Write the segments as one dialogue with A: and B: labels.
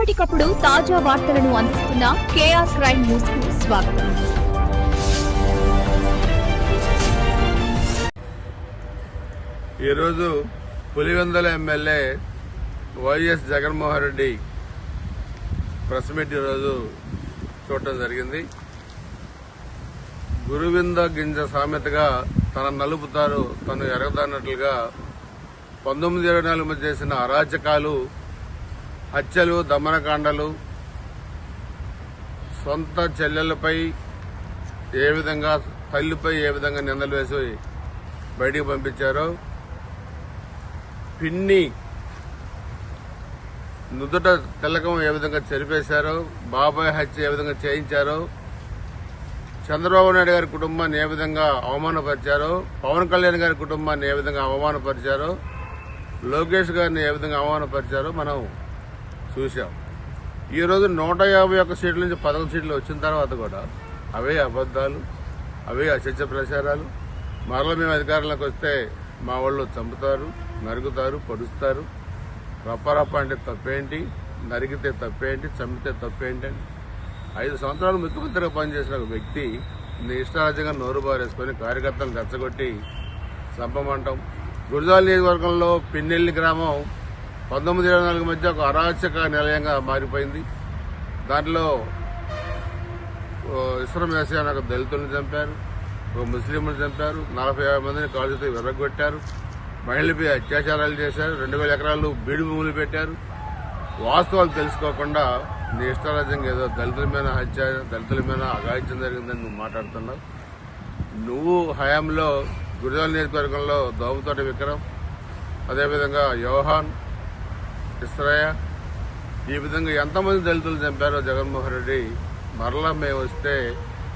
A: ఎప్పటికప్పుడు తాజా వార్తలను అందిస్తున్న కేఆర్ క్రైమ్ న్యూస్ కు స్వాగతం.
B: ఈరోజు Pulivendula MLA YS Jaganmohan Reddy press meet ఈరోజు చూడటం జరిగింది. గురువింద గింజ సామెతగా తన నలుపుతారు తను ఎరగదన్నట్లుగా 1924 మధ్య చేసిన అరాచకాలు, హత్యలు, దమనకాండలు, సొంత చెల్లెలపై ఏ విధంగా, తల్లిపై ఏ విధంగా నిందలు వేసి బయటికి పంపించారో, పిన్ని నుదుట తిలకం ఏ విధంగా చెరిపేశారో, బాబాయ్ హత్య ఏ విధంగా చేయించారో, చంద్రబాబు నాయుడు గారి కుటుంబాన్ని ఏ విధంగా అవమానపరిచారో, పవన్ కళ్యాణ్ గారి కుటుంబాన్ని ఏ విధంగా అవమానపరిచారో, లోకేష్ గారిని ఏ విధంగా అవమానపరిచారో మనం చూశాం. ఈరోజు 151 సీట్ల నుంచి 11 సీట్లు వచ్చిన తర్వాత కూడా అవే అబద్దాలు, అవే అసత్య ప్రచారాలు. మరలా మేము అధికారంలోకి వస్తే మా వాళ్ళు చంపుతారు, నరుగుతారు, పొడుస్తారు. రప్పరప్ప అంటే తప్పేంటి, నరిగితే తప్పేంటి, చంపితే తప్పేంటి అని 5 సంవత్సరాలు ముఖ్యమంత్రిగా పనిచేసిన ఒక వ్యక్తి నీ ఇష్టారాజ్యంగా నోరు బారేసుకుని కార్యకర్తలను రెచ్చగొట్టి చంపమంటాం. గురజాల నియోజకవర్గంలో పిన్నెల్లి గ్రామం 1924 మధ్య ఒక అరాచక నిలయంగా మారిపోయింది. దాంట్లో ఇస్రం వేసే ఒక దళితులను చంపారు, ఒక ముస్లింలను చంపారు, 40 మందిని కాల్చుతూ విర్రగొట్టారు, మహిళలపై అత్యాచారాలు చేశారు, 2000 ఎకరాలు బీడు భూములు పెట్టారు. వాస్తవాలు తెలుసుకోకుండా నీ ఇష్టారాజ్యంగా ఏదో దళితుల మీద హత్య, దళితుల మీద అఘాయిత్యం జరిగిందని నువ్వు మాట్లాడుతున్నావు. నువ్వు హయాంలో గురజాల నియోజకవర్గంలో దోమతోటి విక్రమ్, అదేవిధంగా యోహాన్, ఇస్రాయ, ఈ విధంగా ఎంతమంది దళితులు చంపారో జగన్మోహన్ రెడ్డి మరలా మేము వస్తే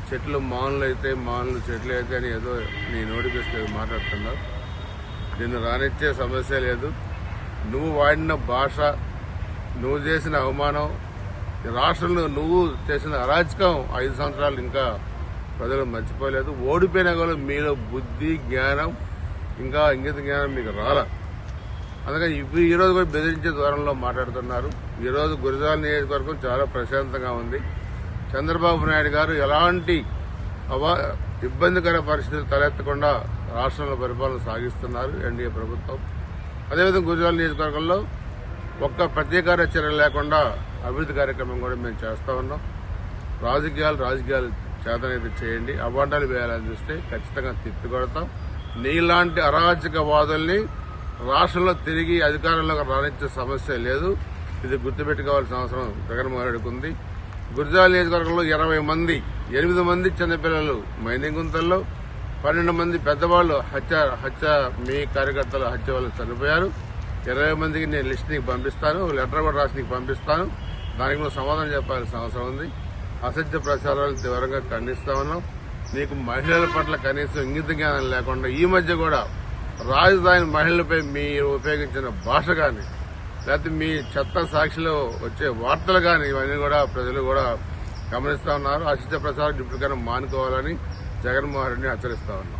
B: చెట్లు మానులు అయితే మానులు, చెట్లు అయితే అని ఏదో నీ నోటికొస్తే మాట్లాడుతున్నావు. నిన్ను రానిచ్చే సమస్య లేదు. నువ్వు వాడిన భాష, నువ్వు చేసిన అవమానం, రాష్ట్రంలో నువ్వు చేసిన అరాచకం 5 సంవత్సరాలు ఇంకా ప్రజలు మర్చిపోలేదు. ఓడిపోయినా కూడా మీలో బుద్ధి, జ్ఞానం, ఇంకా ఇంగిత జ్ఞానం మీకు రాల. అందుకని ఈ రోజు కూడా బెదిరించే దూరంలో మాట్లాడుతున్నారు. ఈ రోజు గురజాల నియోజకవర్గం చాలా ప్రశాంతంగా ఉంది. చంద్రబాబు నాయుడు గారు ఎలాంటి ఇబ్బందికర పరిస్థితులు తలెత్తకుండా రాష్ట్రంలో పరిపాలన సాగిస్తున్నారు ఎన్డీఏ ప్రభుత్వం. అదేవిధంగా గురజాల నియోజకవర్గంలో ఒక్క ప్రత్యేక చర్య లేకుండా అభివృద్ధి కార్యక్రమం కూడా మేము చేస్తా ఉన్నాం. రాజకీయాలు చేతనైతే చేయండి, అవార్డాలు వేయాలని చూస్తే ఖచ్చితంగా తిప్పికొడతాం. నీలాంటి అరాచకవాదుల్ని రాష్ట్రంలో తిరిగి అధికారంలోకి రానిచ్చే సమస్య లేదు. ఇది గుర్తుపెట్టుకోవాల్సిన అవసరం జగన్మోహన్ రెడ్డికి ఉంది. గురజాల నియోజకవర్గంలో 20 మంది, 8 మంది చిన్నపిల్లలు మైనింగ్ గుంతల్లో, 12 మంది పెద్దవాళ్లు హత్య మీ కార్యకర్తల హత్య వల్ల చనిపోయారు. 20 మందికి నేను లిస్ట్ నీకు పంపిస్తాను, లెటర్ కూడా రాసి నీకు పంపిస్తాను. దానికి నువ్వు సమాధానం చెప్పాల్సిన అవసరం ఉంది. అసత్య ప్రచారాలు తీవ్రంగా ఖండిస్తా ఉన్నాం. నీకు మహిళల పట్ల కనీసం ఇంగిత జ్ఞానం లేకుండా ఈ మధ్య కూడా రాజధాని మహిళలపై మీరు ఉపయోగించిన భాష కానీ, లేకపోతే మీ చెత్త సాక్షిలో వచ్చే వార్తలు కానీ, ఇవన్నీ కూడా ప్రజలు కూడా గమనిస్తా ఉన్నారు. అసత్య ప్రచారం ఇప్పటికైనా మానుకోవాలని జగన్మోహన్ రెడ్డిని హెచ్చరిస్తా ఉన్నాం.